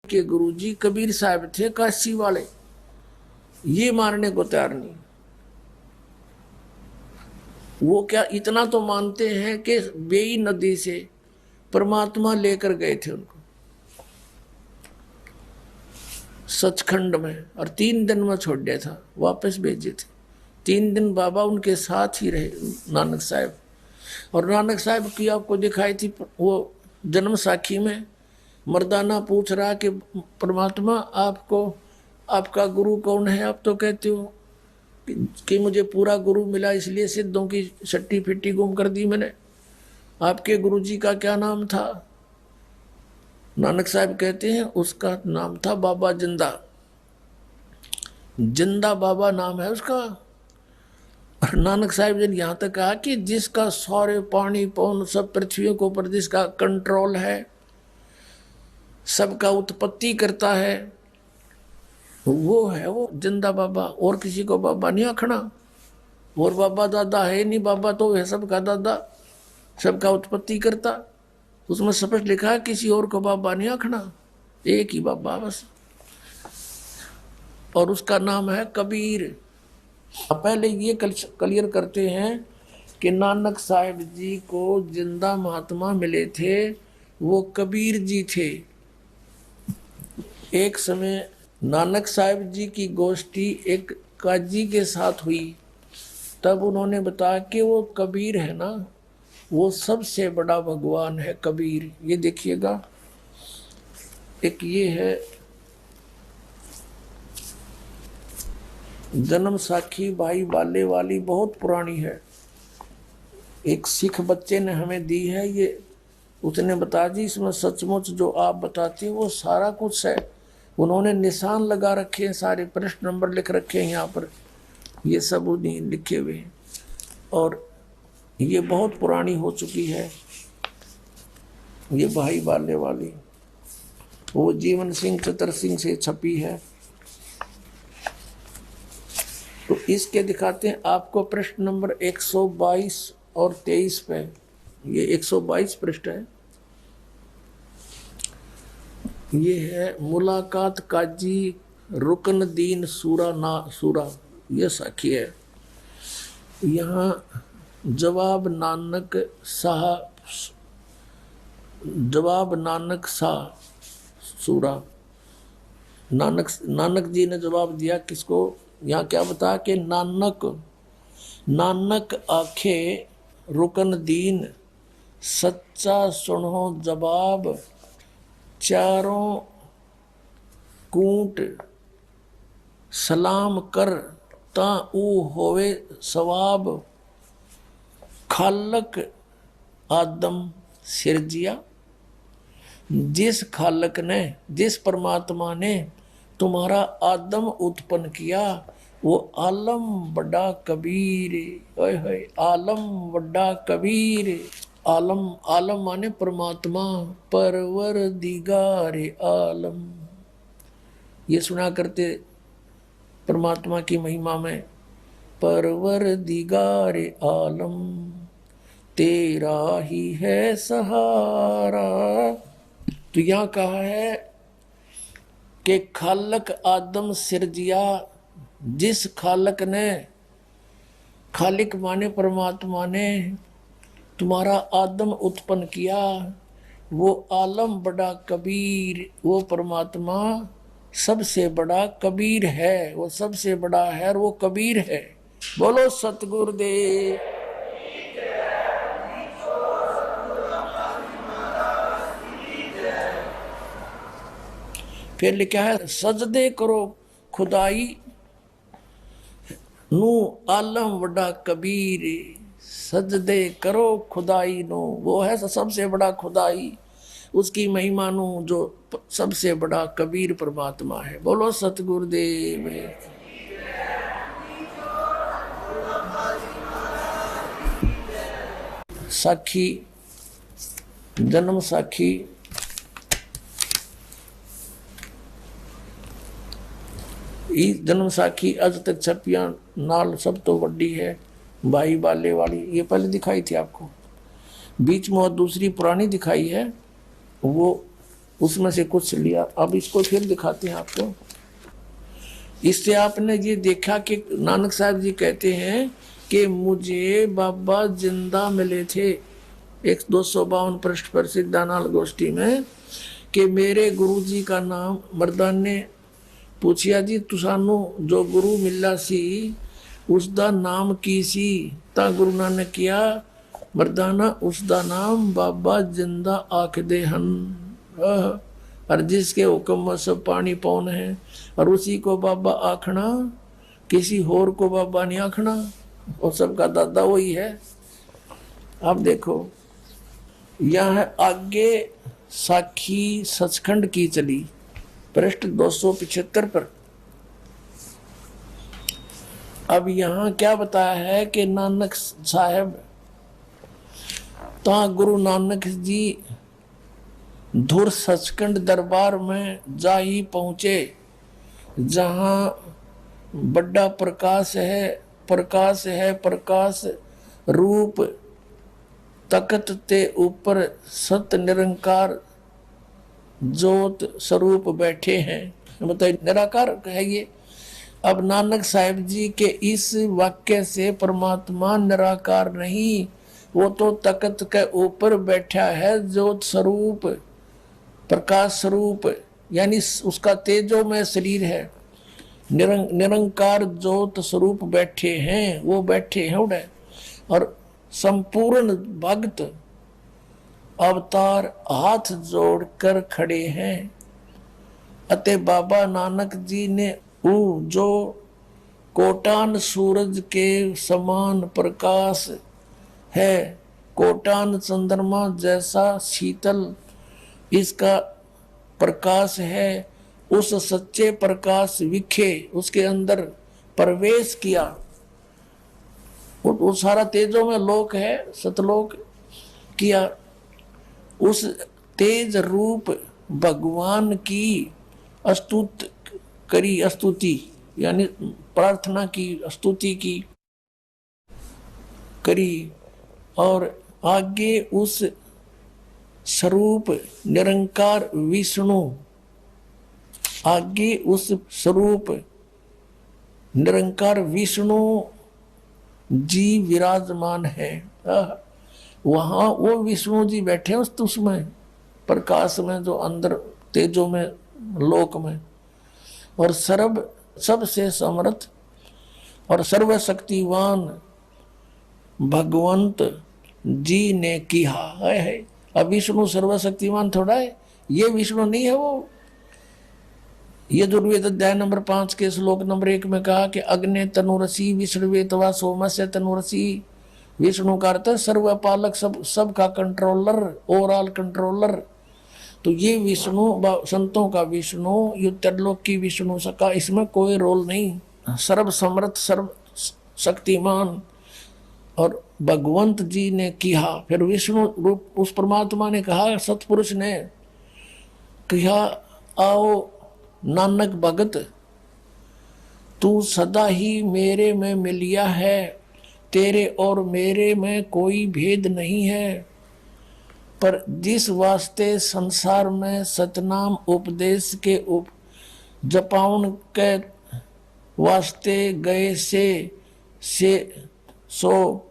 के गुरुजी कबीर साहब थे काशी वाले, ये मारने को तैयार नहीं। वो क्या इतना तो मानते हैं कि बेई नदी से परमात्मा लेकर गए थे उनको सचखंड में, और 3 दिन में छोड़ दिया था, वापस भेजे थे। 3 दिन बाबा उनके साथ ही रहे नानक साहब। और नानक साहब की आपको दिखाई थी वो जन्म साखी में, मर्दाना पूछ रहा कि परमात्मा आपको आपका गुरु कौन है? आप तो कहते हो कि मुझे पूरा गुरु मिला, इसलिए सिद्धों की सट्टी फिट्टी गुम कर दी मैंने। आपके गुरु जी का क्या नाम था? नानक साहब कहते हैं उसका नाम था बाबा जिंदा। जिंदा बाबा नाम है उसका। और नानक साहब ने यहाँ तक कहा कि जिसका सारे पानी पवन सब पृथ्वी के ऊपर जिसका कंट्रोल है, सबका उत्पत्ति करता है, वो है वो जिंदा बाबा। और किसी को बाबा नहीं आखना। और बाबा दादा है नहीं, बाबा तो है सबका दादा, सबका उत्पत्ति करता। उसमें स्पष्ट लिखा है किसी और को बाबा नहीं आखना, एक ही बाबा बस। और उसका नाम है कबीर। पहले ये क्लियर करते हैं कि नानक साहब जी को जिंदा महात्मा मिले थे, वो कबीर जी थे। एक समय नानक साहब जी की गोष्ठी एक काजी के साथ हुई, तब उन्होंने बताया कि वो कबीर है ना, वो सबसे बड़ा भगवान है कबीर। ये देखिएगा, एक ये है जन्म साखी भाई बाले वाली, बहुत पुरानी है, एक सिख बच्चे ने हमें दी है। ये उसने बता दी, इसमें सचमुच जो आप बताते हैं वो सारा कुछ है। उन्होंने निशान लगा रखे हैं, सारे प्रश्न नंबर लिख रखे हैं यहाँ पर, ये सब उन्हीं लिखे हुए हैं। और ये बहुत पुरानी हो चुकी है, ये भाई बाले वाली, वो जीवन सिंह चतर सिंह से छपी है। तो इसके दिखाते हैं आपको प्रश्न नंबर 122 और 23 पे। ये 122 पृष्ठ है। ये है मुलाकात काजी रुकन दीन सूरा ना सूरा, ये साखी है। यहाँ जवाब नानक शाह सूरा, नानक जी ने जवाब दिया किसको? यहाँ क्या बताया कि नानक आखे रुकन दीन, सच्चा सुनो जवाब, चारों कूट सलाम कर ता ऊ होवे सवाब, खालक आदम सिरजिया। जिस खालक ने, जिस परमात्मा ने तुम्हारा आदम उत्पन्न किया, वो आलम बड़ा कबीर। ओए होए, आलम बड़ा कबीर। आलम, आलम माने परमात्मा, परवरदिगार आलम। ये सुना करते परमात्मा की महिमा में, परवरदिगार आलम तेरा ही है सहारा। तो यहाँ कहा है कि खालक आदम सिरजिया, जिस खालक ने, खालिक माने परमात्मा ने तुम्हारा आदम उत्पन्न किया, वो आलम बड़ा कबीर, वो परमात्मा सबसे बड़ा कबीर है, वो सबसे बड़ा है और वो कबीर है। बोलो सतगुरुदेव। फिर लिखा है सजदे करो खुदाई नू आलम बड़ा कबीर। सजदे करो खुदाई नो, वो है सबसे बड़ा खुदाई, उसकी महिमा नु जो सबसे बड़ा कबीर परमात्मा है। बोलो सतगुरुदेव। साखी, जन्म साखी जन्म साखी अज तक छपिया नाल सब तो वड्डी है, भाई बाले वाली। ये पहले दिखाई थी आपको, बीच में और दूसरी पुरानी दिखाई है, वो उसमें से कुछ लिया। अब इसको फिर दिखाते हैं आपको। इससे आपने ये देखा कि नानक साहब जी कहते हैं कि मुझे बाबा जिंदा मिले थे 252 पृष्ठ पर सिद्धानाल गोष्ठी में, कि मेरे गुरु जी का नाम, मर्दान ने पूछिया जी तुसानू जो गुरु मिला सी उसका नाम की सी, ता गुरु नानक किया मर्दाना उसका नाम बाबा जिंदा आख दे हन। और जिसके हुक्म में सब पानी पौन है, और उसी को बाबा आखना, किसी होर को बाबा नहीं आखना, और सबका दादा वही है। अब देखो यह आगे साखी सचखंड की चली पृष्ठ 275 पर। अब यहां क्या बताया है कि नानक साहब ता गुरु नानक जी धुर सचखंड दरबार में जा ही पहुंचे, जहां बड़ा प्रकाश है, प्रकाश है, प्रकाश रूप तकत ते ऊपर सत्य निरंकार ज्योत स्वरूप बैठे हैं। बताइए निराकार है ये। अब नानक साहिब जी के इस वाक्य से परमात्मा निराकार नहीं, वो तो तकत के ऊपर बैठा है, ज्योत स्वरूप, प्रकाश स्वरूप, यानी उसका तेजो में शरीर है। निरंकार ज्योत स्वरूप बैठे हैं, वो बैठे हैं उड़े। और संपूर्ण भक्त अवतार हाथ जोड़कर खड़े हैं। अते बाबा नानक जी ने जो कोटान सूरज के समान प्रकाश है, कोटान चंद्रमा जैसा शीतल इसका प्रकाश है, उस सच्चे प्रकाश विखे उसके अंदर प्रवेश किया। वो सारा तेजों में लोक है, सतलोक किया। उस तेज रूप भगवान की स्तुति यानी प्रार्थना की, स्तुति की करी। और आगे उस स्वरूप निरंकार विष्णु, आगे उस स्वरूप निरंकार विष्णु जी विराजमान है। वहां वो विष्णु जी बैठे उसमें प्रकाश में, जो अंदर तेजो में लोक में। और सबसे समर्थ और सर्वशक्तिवान भगवंत जी ने किया है। अब विष्णु सर्वशक्तिमान थोड़ा है, ये विष्णु नहीं है वो। ये दुर्वेद अध्याय नंबर 5 के श्लोक नंबर 1 में कहा कि अग्नि तनुरसी विष्णुवे तवा सोमस्य तनुरसी। विष्णु का अर्थ सर्वपालक, सबका कंट्रोलर, ओवरऑल कंट्रोलर। तो ये विष्णु संतों का विष्णु, ये त्रिलोक की विष्णु का इसमें कोई रोल नहीं। सर्व समर्थ, सर्व शक्तिमान और भगवंत जी ने किया। फिर विष्णु रूप उस परमात्मा ने कहा, सतपुरुष ने कहा, आओ नानक भगत तू सदा ही मेरे में मिलिया है, तेरे और मेरे में कोई भेद नहीं है। पर जिस वास्ते संसार में सतनाम उपदेश के जपाउन के वास्ते गए से सो